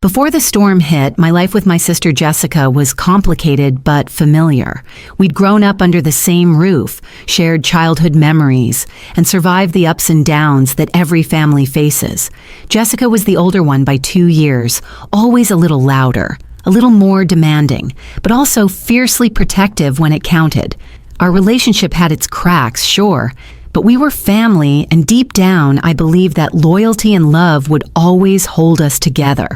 Before the storm hit, my life with my sister Jessica was complicated but familiar. We'd grown up under the same roof, shared childhood memories, and survived the ups and downs that every family faces. Jessica was the older one by 2 years, always a little louder, a little more demanding, but also fiercely protective when it counted. Our relationship had its cracks, sure, but we were family, and deep down, I believed that loyalty and love would always hold us together.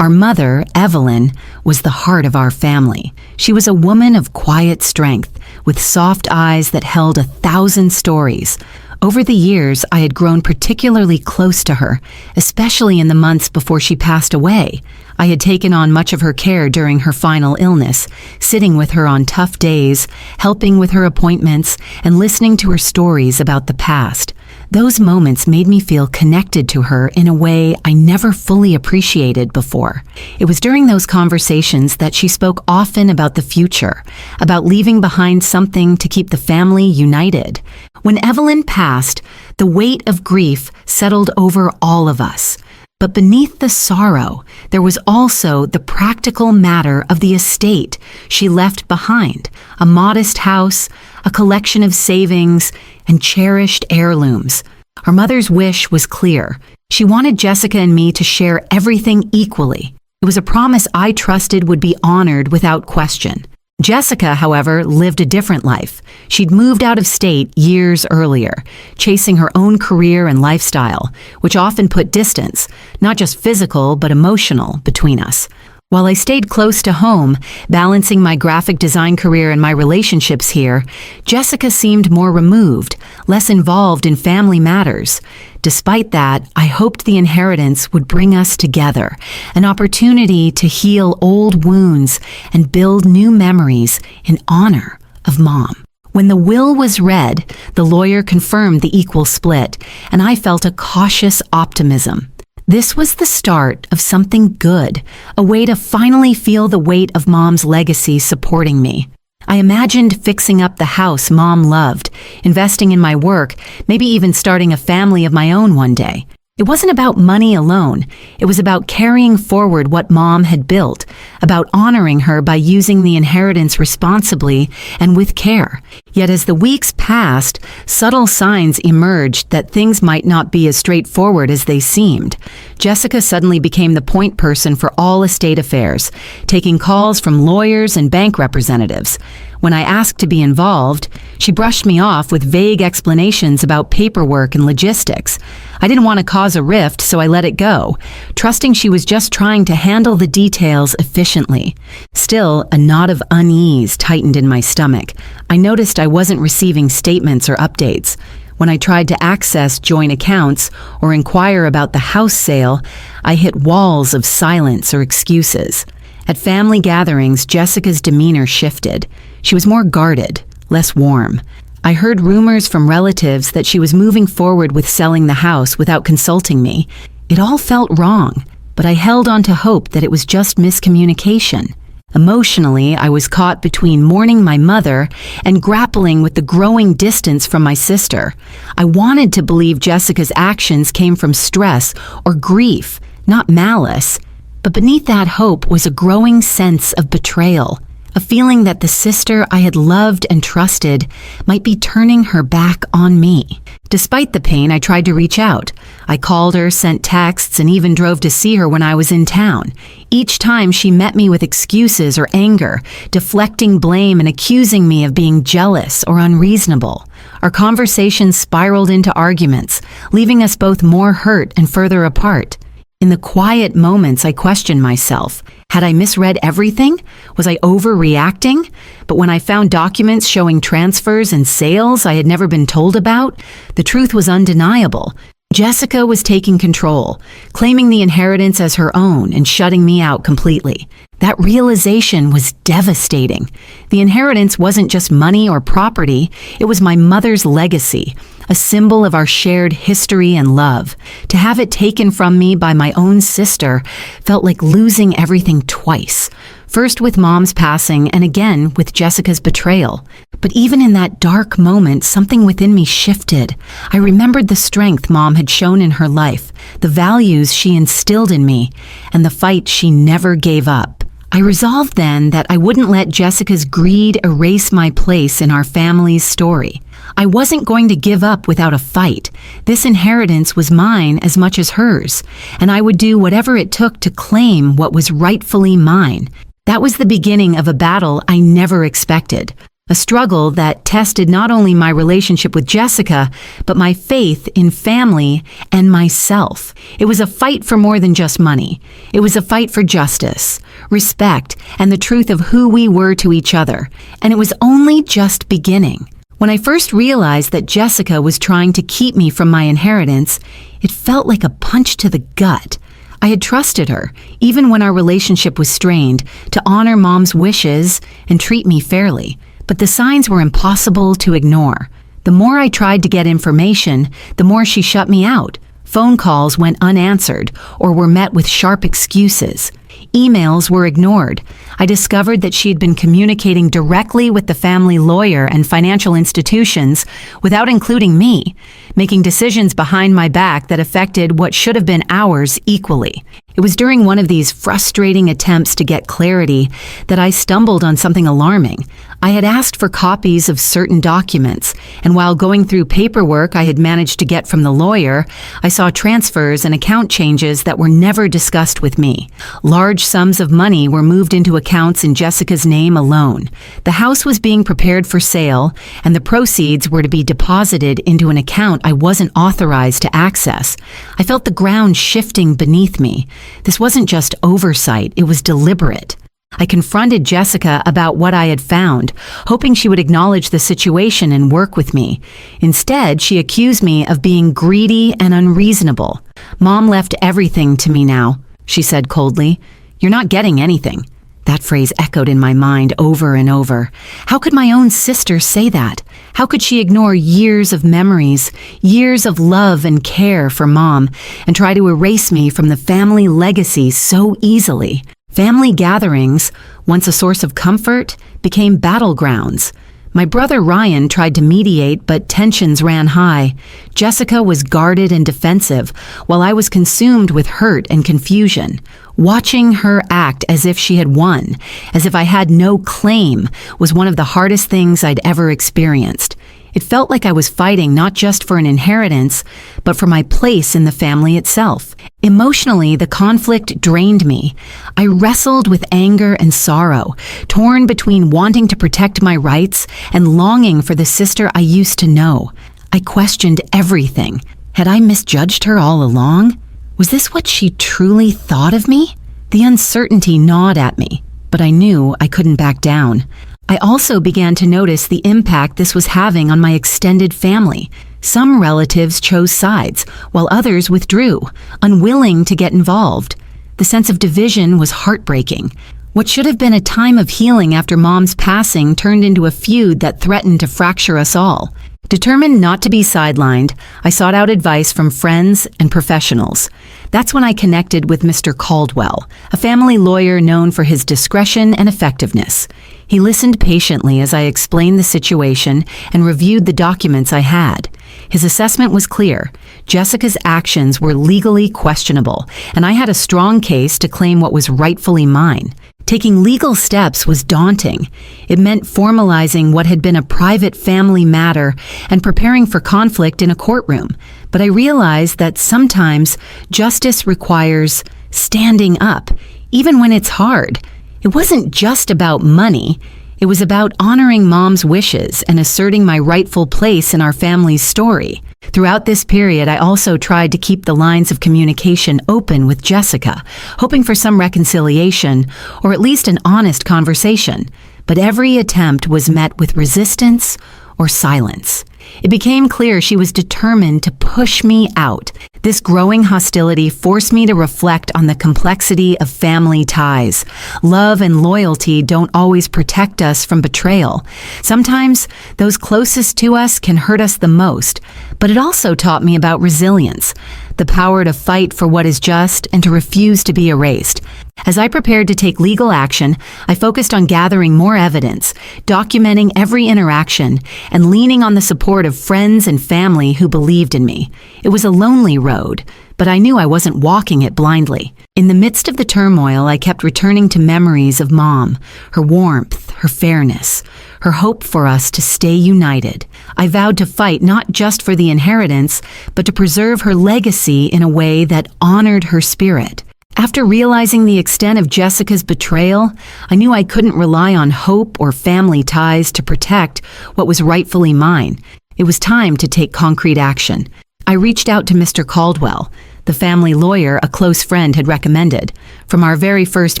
Our mother, Evelyn, was the heart of our family. She was a woman of quiet strength, with soft eyes that held 1,000 stories. Over the years, I had grown particularly close to her, especially in the months before she passed away. I had taken on much of her care during her final illness, sitting with her on tough days, helping with her appointments, and listening to her stories about the past. Those moments made me feel connected to her in a way I never fully appreciated before. It was during those conversations that she spoke often about the future, about leaving behind something to keep the family united. When Evelyn passed, the weight of grief settled over all of us. But beneath the sorrow, there was also the practical matter of the estate she left behind, a modest house, a collection of savings, and cherished heirlooms. Our mother's wish was clear. She wanted Jessica and me to share everything equally. It was a promise I trusted would be honored without question. Jessica, however, lived a different life. She'd moved out of state years earlier, chasing her own career and lifestyle, which often put distance, not just physical but emotional, between us. While I stayed close to home, balancing my graphic design career and my relationships here, Jessica seemed more removed, less involved in family matters. Despite that, I hoped the inheritance would bring us together, an opportunity to heal old wounds and build new memories in honor of Mom. When the will was read, the lawyer confirmed the equal split, and I felt a cautious optimism. This was the start of something good, a way to finally feel the weight of Mom's legacy supporting me. I imagined fixing up the house Mom loved, investing in my work, maybe even starting a family of my own one day. It wasn't about money alone. It was about carrying forward what Mom had built, about honoring her by using the inheritance responsibly and with care. Yet as the weeks passed, subtle signs emerged that things might not be as straightforward as they seemed. Jessica suddenly became the point person for all estate affairs, taking calls from lawyers and bank representatives. When I asked to be involved, she brushed me off with vague explanations about paperwork and logistics. I didn't want to cause a rift, so I let it go, trusting she was just trying to handle the details efficiently. Still, a knot of unease tightened in my stomach. I noticed I wasn't receiving statements or updates. When I tried to access joint accounts or inquire about the house sale, I hit walls of silence or excuses. At family gatherings, Jessica's demeanor shifted. She was more guarded, less warm. I heard rumors from relatives that she was moving forward with selling the house without consulting me. It all felt wrong, but I held on to hope that it was just miscommunication. Emotionally, I was caught between mourning my mother and grappling with the growing distance from my sister. I wanted to believe Jessica's actions came from stress or grief, not malice. But beneath that hope was a growing sense of betrayal, a feeling that the sister I had loved and trusted might be turning her back on me. Despite the pain, I tried to reach out. I called her, sent texts, and even drove to see her when I was in town. Each time she met me with excuses or anger, deflecting blame and accusing me of being jealous or unreasonable. Our conversations spiraled into arguments, leaving us both more hurt and further apart. In the quiet moments, I questioned myself. Had I misread everything? Was I overreacting? But when I found documents showing transfers and sales I had never been told about, the truth was undeniable. Jessica was taking control, claiming the inheritance as her own and shutting me out completely. That realization was devastating. The inheritance wasn't just money or property, it was my mother's legacy, a symbol of our shared history and love. To have it taken from me by my own sister felt like losing everything twice. First with Mom's passing and again with Jessica's betrayal. But even in that dark moment, something within me shifted. I remembered the strength Mom had shown in her life, the values she instilled in me, and the fight she never gave up. I resolved then that I wouldn't let Jessica's greed erase my place in our family's story. I wasn't going to give up without a fight. This inheritance was mine as much as hers, and I would do whatever it took to claim what was rightfully mine. That was the beginning of a battle I never expected. A struggle that tested not only my relationship with Jessica, but my faith in family and myself. It was a fight for more than just money. It was a fight for justice, respect, and the truth of who we were to each other. And it was only just beginning. When I first realized that Jessica was trying to keep me from my inheritance, it felt like a punch to the gut. I had trusted her, even when our relationship was strained, to honor Mom's wishes and treat me fairly. But the signs were impossible to ignore. The more I tried to get information, the more she shut me out. Phone calls went unanswered or were met with sharp excuses. Emails were ignored. I discovered that she had been communicating directly with the family lawyer and financial institutions without including me, making decisions behind my back that affected what should have been ours equally. It was during one of these frustrating attempts to get clarity that I stumbled on something alarming. I had asked for copies of certain documents, and while going through paperwork I had managed to get from the lawyer, I saw transfers and account changes that were never discussed with me. Large sums of money were moved into accounts in Jessica's name alone. The house was being prepared for sale, and the proceeds were to be deposited into an account I wasn't authorized to access. I felt the ground shifting beneath me. This wasn't just oversight, it was deliberate. I confronted Jessica about what I had found, hoping she would acknowledge the situation and work with me. Instead, she accused me of being greedy and unreasonable. "Mom left everything to me now," she said coldly. "You're not getting anything." That phrase echoed in my mind over and over. How could my own sister say that? How could she ignore years of memories, years of love and care for Mom, and try to erase me from the family legacy so easily? Family gatherings, once a source of comfort, became battlegrounds. My brother Ryan tried to mediate, but tensions ran high. Jessica was guarded and defensive, while I was consumed with hurt and confusion. Watching her act as if she had won, as if I had no claim, was one of the hardest things I'd ever experienced. It felt like I was fighting not just for an inheritance, but for my place in the family itself. Emotionally, the conflict drained me. I wrestled with anger and sorrow, torn between wanting to protect my rights and longing for the sister I used to know. I questioned everything. Had I misjudged her all along? Was this what she truly thought of me? The uncertainty gnawed at me, but I knew I couldn't back down. I also began to notice the impact this was having on my extended family. Some relatives chose sides, while others withdrew, unwilling to get involved. The sense of division was heartbreaking. What should have been a time of healing after Mom's passing turned into a feud that threatened to fracture us all. Determined not to be sidelined, I sought out advice from friends and professionals. That's when I connected with Mr. Caldwell, a family lawyer known for his discretion and effectiveness. He listened patiently as I explained the situation and reviewed the documents I had. His assessment was clear. Jessica's actions were legally questionable, and I had a strong case to claim what was rightfully mine. Taking legal steps was daunting. It meant formalizing what had been a private family matter and preparing for conflict in a courtroom. But I realized that sometimes justice requires standing up, even when it's hard. It wasn't just about money. It was about honoring Mom's wishes and asserting my rightful place in our family's story. Throughout this period, I also tried to keep the lines of communication open with Jessica, hoping for some reconciliation or at least an honest conversation. But every attempt was met with resistance or silence. It became clear she was determined to push me out. This growing hostility forced me to reflect on the complexity of family ties. Love and loyalty don't always protect us from betrayal. Sometimes those closest to us can hurt us the most, but it also taught me about resilience, the power to fight for what is just and to refuse to be erased. As I prepared to take legal action, I focused on gathering more evidence, documenting every interaction, and leaning on the support of friends and family who believed in me. It was a lonely road, but I knew I wasn't walking it blindly. In the midst of the turmoil, I kept returning to memories of Mom, her warmth, her fairness, her hope for us to stay united. I vowed to fight not just for the inheritance, but to preserve her legacy in a way that honored her spirit. After realizing the extent of Jessica's betrayal, I knew I couldn't rely on hope or family ties to protect what was rightfully mine. It was time to take concrete action. I reached out to Mr. Caldwell, the family lawyer a close friend had recommended. From our very first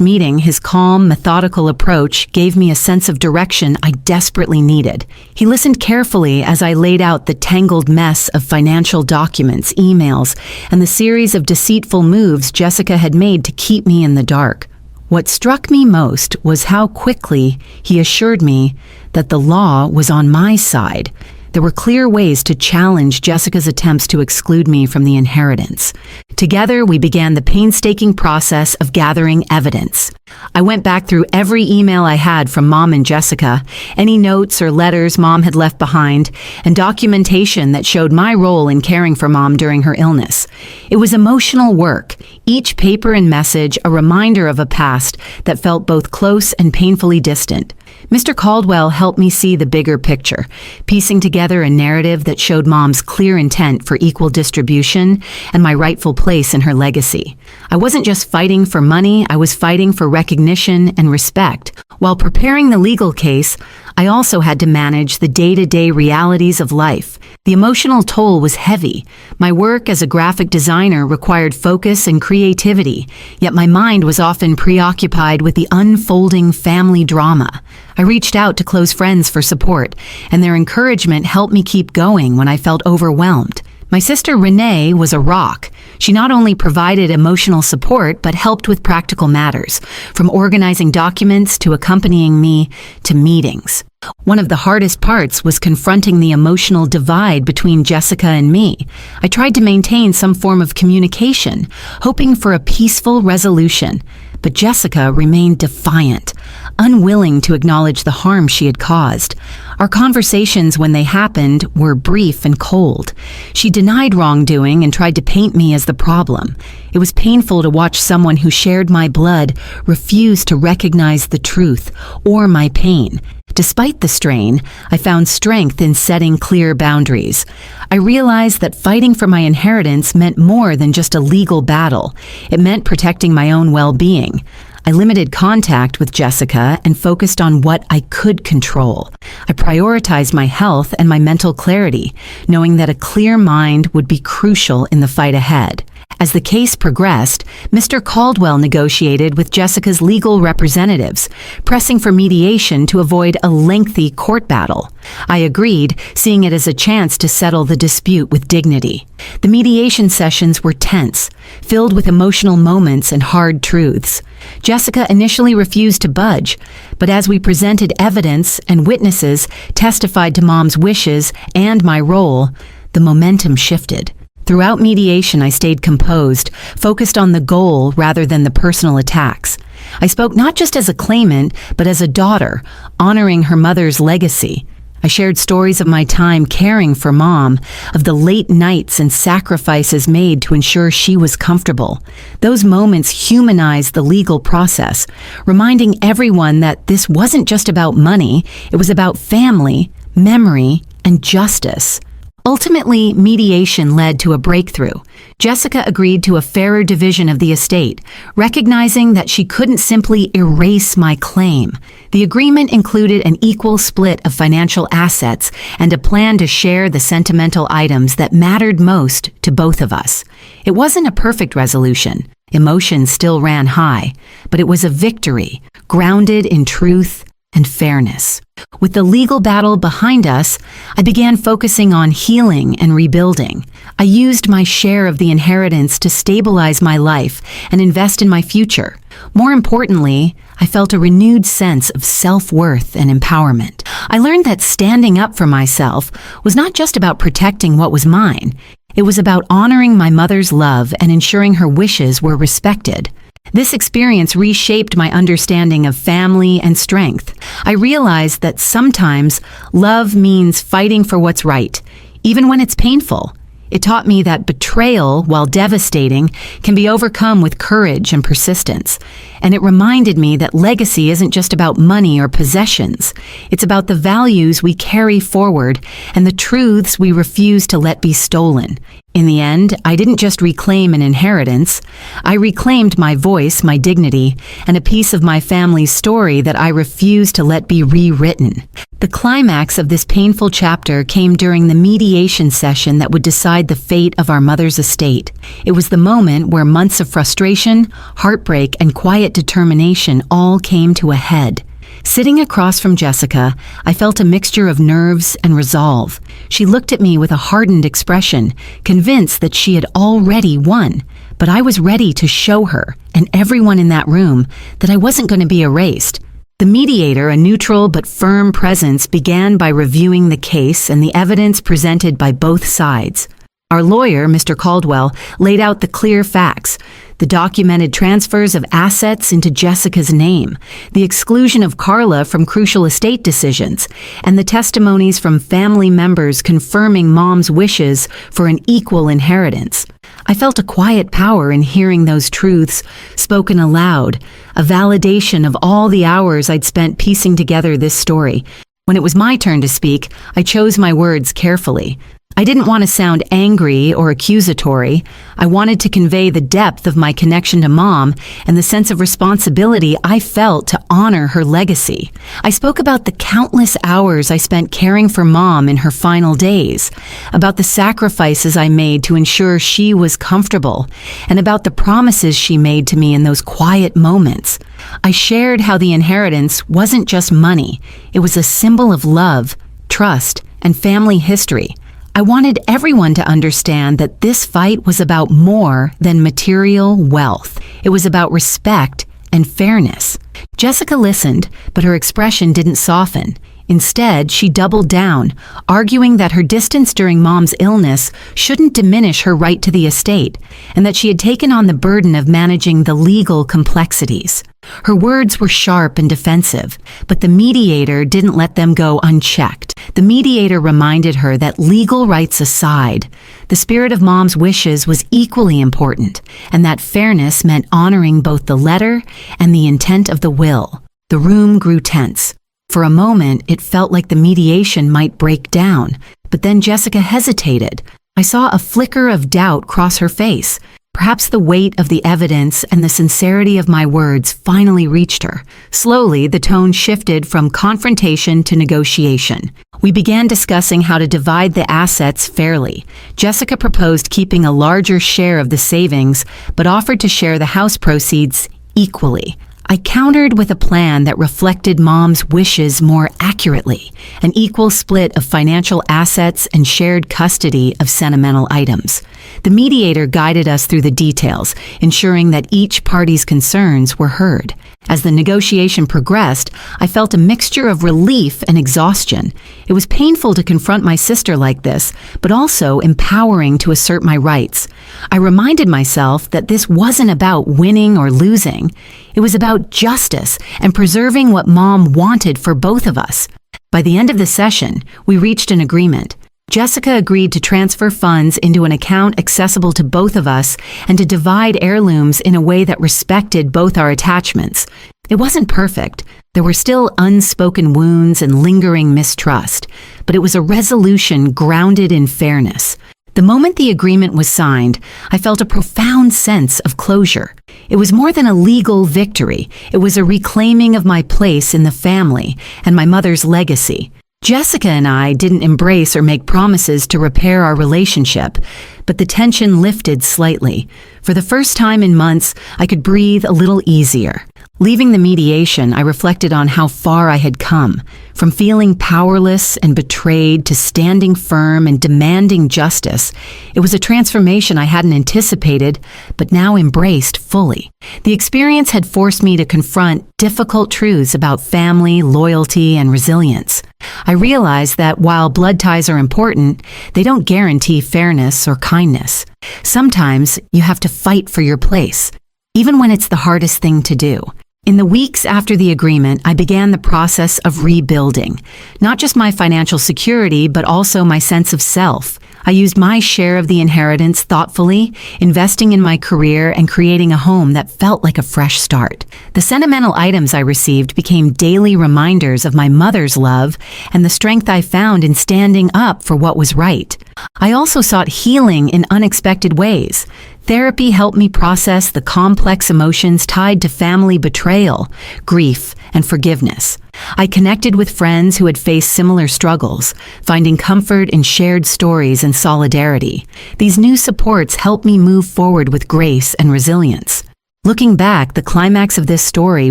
meeting, his calm, methodical approach gave me a sense of direction I desperately needed. He listened carefully as I laid out the tangled mess of financial documents, emails, and the series of deceitful moves Jessica had made to keep me in the dark. What struck me most was how quickly he assured me that the law was on my side. There were clear ways to challenge Jessica's attempts to exclude me from the inheritance. Together, we began the painstaking process of gathering evidence. I went back through every email I had from Mom and Jessica, any notes or letters Mom had left behind, and documentation that showed my role in caring for Mom during her illness. It was emotional work, each paper and message a reminder of a past that felt both close and painfully distant. Mr. Caldwell helped me see the bigger picture, piecing together a narrative that showed Mom's clear intent for equal distribution and my rightful place in her legacy. I wasn't just fighting for money, I was fighting for recognition and respect. While preparing the legal case, I also had to manage the day-to-day realities of life. The emotional toll was heavy. My work as a graphic designer required focus and creativity, yet my mind was often preoccupied with the unfolding family drama. I reached out to close friends for support, and their encouragement helped me keep going when I felt overwhelmed. My sister Renee was a rock. She not only provided emotional support, but helped with practical matters, from organizing documents to accompanying me to meetings. One of the hardest parts was confronting the emotional divide between Jessica and me. I tried to maintain some form of communication, hoping for a peaceful resolution. But Jessica remained defiant, unwilling to acknowledge the harm she had caused. Our conversations, when they happened, were brief and cold. She denied wrongdoing and tried to paint me as the problem. It was painful to watch someone who shared my blood refuse to recognize the truth or my pain. Despite the strain, I found strength in setting clear boundaries. I realized that fighting for my inheritance meant more than just a legal battle. It meant protecting my own well-being. I limited contact with Jessica and focused on what I could control. I prioritized my health and my mental clarity, knowing that a clear mind would be crucial in the fight ahead. As the case progressed, Mr. Caldwell negotiated with Jessica's legal representatives, pressing for mediation to avoid a lengthy court battle. I agreed, seeing it as a chance to settle the dispute with dignity. The mediation sessions were tense, filled with emotional moments and hard truths. Jessica initially refused to budge, but as we presented evidence and witnesses testified to Mom's wishes and my role, the momentum shifted. Throughout mediation, I stayed composed, focused on the goal rather than the personal attacks. I spoke not just as a claimant, but as a daughter, honoring her mother's legacy. I shared stories of my time caring for Mom, of the late nights and sacrifices made to ensure she was comfortable. Those moments humanized the legal process, reminding everyone that this wasn't just about money, it was about family, memory, and justice. Ultimately, mediation led to a breakthrough. Jessica agreed to a fairer division of the estate, recognizing that she couldn't simply erase my claim. The agreement included an equal split of financial assets and a plan to share the sentimental items that mattered most to both of us. It wasn't a perfect resolution. Emotions still ran high, but it was a victory, grounded in truth and fairness. With the legal battle behind us, I began focusing on healing and rebuilding. I used my share of the inheritance to stabilize my life and invest in my future. More importantly, I felt a renewed sense of self-worth and empowerment. I learned that standing up for myself was not just about protecting what was mine. It was about honoring my mother's love and ensuring her wishes were respected. This experience reshaped my understanding of family and strength. I realized that sometimes love means fighting for what's right, even when it's painful. It taught me that betrayal, while devastating, can be overcome with courage and persistence. And it reminded me that legacy isn't just about money or possessions. It's about the values we carry forward and the truths we refuse to let be stolen. In the end, I didn't just reclaim an inheritance. I reclaimed my voice, my dignity, and a piece of my family's story that I refused to let be rewritten. The climax of this painful chapter came during the mediation session that would decide the fate of our mother's estate. It was the moment where months of frustration, heartbreak, and quiet determination all came to a head. Sitting across from Jessica, I felt a mixture of nerves and resolve. She looked at me with a hardened expression, convinced that she had already won. But I was ready to show her, and everyone in that room, that I wasn't going to be erased. The mediator, a neutral but firm presence, began by reviewing the case and the evidence presented by both sides. Our lawyer, Mr. Caldwell, laid out the clear facts: the documented transfers of assets into Jessica's name, the exclusion of Carla from crucial estate decisions, and the testimonies from family members confirming Mom's wishes for an equal inheritance. I felt a quiet power in hearing those truths spoken aloud, a validation of all the hours I'd spent piecing together this story. When it was my turn to speak, I chose my words carefully. I didn't want to sound angry or accusatory. I wanted to convey the depth of my connection to Mom and the sense of responsibility I felt to honor her legacy. I spoke about the countless hours I spent caring for Mom in her final days, about the sacrifices I made to ensure she was comfortable, and about the promises she made to me in those quiet moments. I shared how the inheritance wasn't just money. It was a symbol of love, trust, and family history. I wanted everyone to understand that this fight was about more than material wealth. It was about respect and fairness. Jessica listened, but her expression didn't soften. Instead, she doubled down, arguing that her distance during Mom's illness shouldn't diminish her right to the estate, and that she had taken on the burden of managing the legal complexities. Her words were sharp and defensive, but the mediator didn't let them go unchecked. The mediator reminded her that legal rights aside, the spirit of Mom's wishes was equally important, and that fairness meant honoring both the letter and the intent of the will. The room grew tense. For a moment, it felt like the mediation might break down, but then Jessica hesitated. I saw a flicker of doubt cross her face. Perhaps the weight of the evidence and the sincerity of my words finally reached her. Slowly, the tone shifted from confrontation to negotiation. We began discussing how to divide the assets fairly. Jessica proposed keeping a larger share of the savings, but offered to share the house proceeds equally. I countered with a plan that reflected Mom's wishes more accurately, an equal split of financial assets and shared custody of sentimental items. The mediator guided us through the details, ensuring that each party's concerns were heard. As the negotiation progressed, I felt a mixture of relief and exhaustion. It was painful to confront my sister like this, but also empowering to assert my rights. I reminded myself that this wasn't about winning or losing. It was about justice and preserving what Mom wanted for both of us. By the end of the session, we reached an agreement. Jessica agreed to transfer funds into an account accessible to both of us and to divide heirlooms in a way that respected both our attachments. It wasn't perfect. There were still unspoken wounds and lingering mistrust, but it was a resolution grounded in fairness. The moment the agreement was signed, I felt a profound sense of closure. It was more than a legal victory. It was a reclaiming of my place in the family and my mother's legacy. Jessica and I didn't embrace or make promises to repair our relationship, but the tension lifted slightly. For the first time in months, I could breathe a little easier. Leaving the mediation, I reflected on how far I had come, from feeling powerless and betrayed to standing firm and demanding justice. It was a transformation I hadn't anticipated, but now embraced fully. The experience had forced me to confront difficult truths about family, loyalty, and resilience. I realized that while blood ties are important, they don't guarantee fairness or kindness. Sometimes you have to fight for your place, even when it's the hardest thing to do. In the weeks after the agreement, I began the process of rebuilding, not just my financial security, but also my sense of self. I used my share of the inheritance thoughtfully, investing in my career and creating a home that felt like a fresh start. The sentimental items I received became daily reminders of my mother's love and the strength I found in standing up for what was right. I also sought healing in unexpected ways. Therapy helped me process the complex emotions tied to family betrayal, grief, and forgiveness. I connected with friends who had faced similar struggles, finding comfort in shared stories and solidarity. These new supports helped me move forward with grace and resilience. Looking back, the climax of this story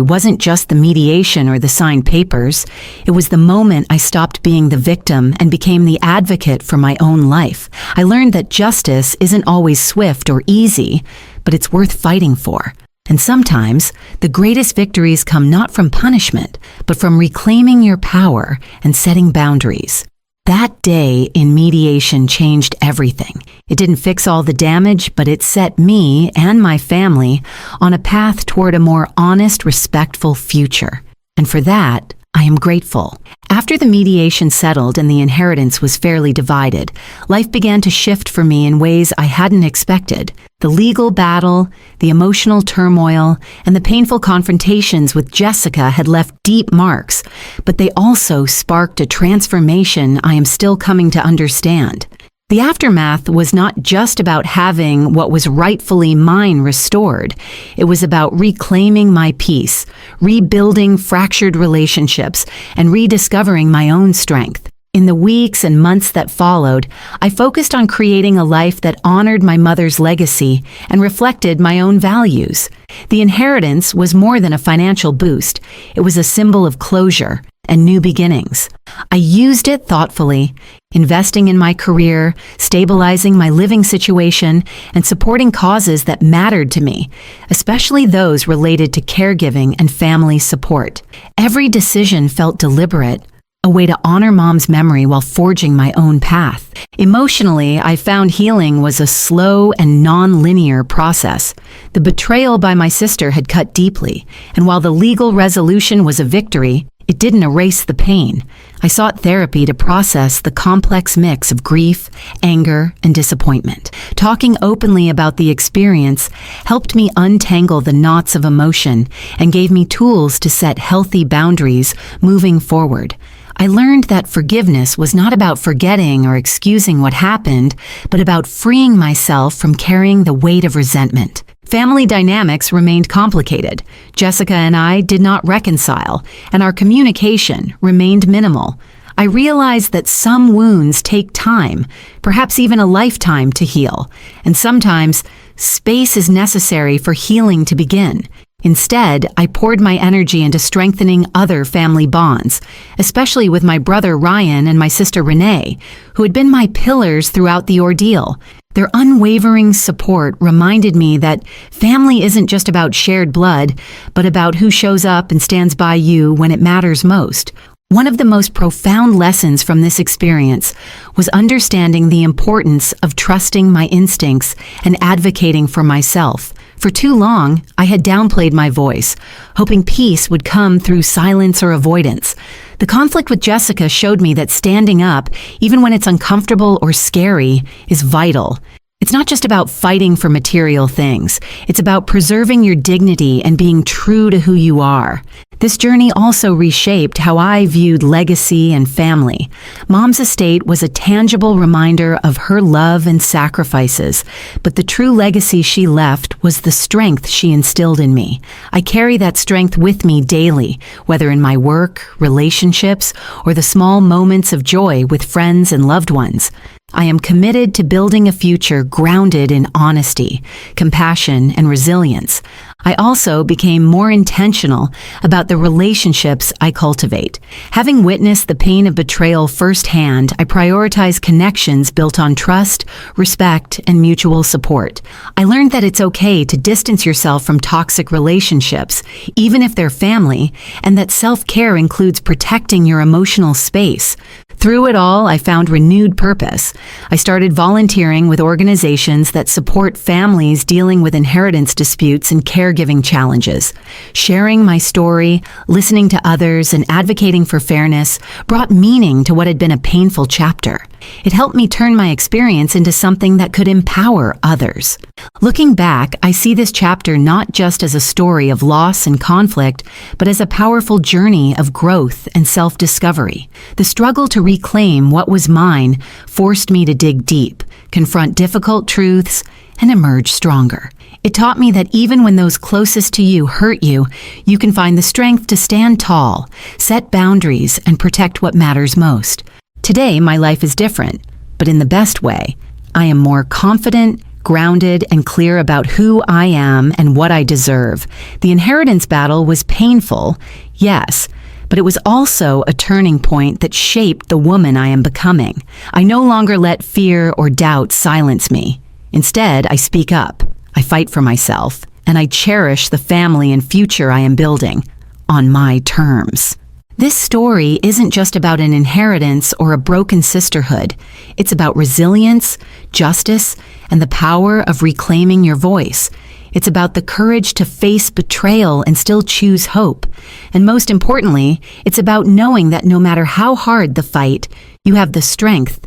wasn't just the mediation or the signed papers. It was the moment I stopped being the victim and became the advocate for my own life. I learned that justice isn't always swift or easy, but it's worth fighting for. And sometimes, the greatest victories come not from punishment, but from reclaiming your power and setting boundaries. That day in mediation changed everything. It didn't fix all the damage, but it set me and my family on a path toward a more honest, respectful future. And for that, I am grateful. After the mediation settled and the inheritance was fairly divided, life began to shift for me in ways I hadn't expected. The legal battle, the emotional turmoil, and the painful confrontations with Jessica had left deep marks, but they also sparked a transformation I am still coming to understand. The aftermath was not just about having what was rightfully mine restored. It was about reclaiming my peace, rebuilding fractured relationships, and rediscovering my own strength. In the weeks and months that followed, I focused on creating a life that honored my mother's legacy and reflected my own values. The inheritance was more than a financial boost. It was a symbol of closure and new beginnings. I used it thoughtfully, investing in my career, stabilizing my living situation, and supporting causes that mattered to me, especially those related to caregiving and family support. Every decision felt deliberate, a way to honor Mom's memory while forging my own path. Emotionally, I found healing was a slow and non-linear process. The betrayal by my sister had cut deeply, and while the legal resolution was a victory, it didn't erase the pain. I sought therapy to process the complex mix of grief, anger, and disappointment. Talking openly about the experience helped me untangle the knots of emotion and gave me tools to set healthy boundaries moving forward. I learned that forgiveness was not about forgetting or excusing what happened, but about freeing myself from carrying the weight of resentment. Family dynamics remained complicated. Jessica and I did not reconcile, and our communication remained minimal. I realized that some wounds take time, perhaps even a lifetime, to heal, and sometimes space is necessary for healing to begin. Instead, I poured my energy into strengthening other family bonds, especially with my brother Ryan and my sister Renee, who had been my pillars throughout the ordeal. Their unwavering support reminded me that family isn't just about shared blood, but about who shows up and stands by you when it matters most. One of the most profound lessons from this experience was understanding the importance of trusting my instincts and advocating for myself. For too long, I had downplayed my voice, hoping peace would come through silence or avoidance. The conflict with Jessica showed me that standing up, even when it's uncomfortable or scary, is vital. It's not just about fighting for material things. It's about preserving your dignity and being true to who you are. This journey also reshaped how I viewed legacy and family. Mom's estate was a tangible reminder of her love and sacrifices, but the true legacy she left was the strength she instilled in me. I carry that strength with me daily, whether in my work, relationships, or the small moments of joy with friends and loved ones. I am committed to building a future grounded in honesty, compassion, and resilience. I also became more intentional about the relationships I cultivate. Having witnessed the pain of betrayal firsthand, I prioritize connections built on trust, respect, and mutual support. I learned that it's okay to distance yourself from toxic relationships, even if they're family, and that self-care includes protecting your emotional space. Through it all, I found renewed purpose. I started volunteering with organizations that support families dealing with inheritance disputes and caregiving challenges. Sharing my story, listening to others, and advocating for fairness brought meaning to what had been a painful chapter. It helped me turn my experience into something that could empower others. Looking back, I see this chapter not just as a story of loss and conflict, but as a powerful journey of growth and self-discovery. The struggle to reclaim what was mine forced me to dig deep, confront difficult truths, and emerge stronger. It taught me that even when those closest to you hurt you, you can find the strength to stand tall, set boundaries, and protect what matters most. Today, my life is different, but in the best way. I am more confident, grounded, and clear about who I am and what I deserve. The inheritance battle was painful, yes, but it was also a turning point that shaped the woman I am becoming. I no longer let fear or doubt silence me. Instead, I speak up, I fight for myself, and I cherish the family and future I am building on my terms. This story isn't just about an inheritance or a broken sisterhood. It's about resilience, justice, and the power of reclaiming your voice. It's about the courage to face betrayal and still choose hope. And most importantly, it's about knowing that no matter how hard the fight, you have the strength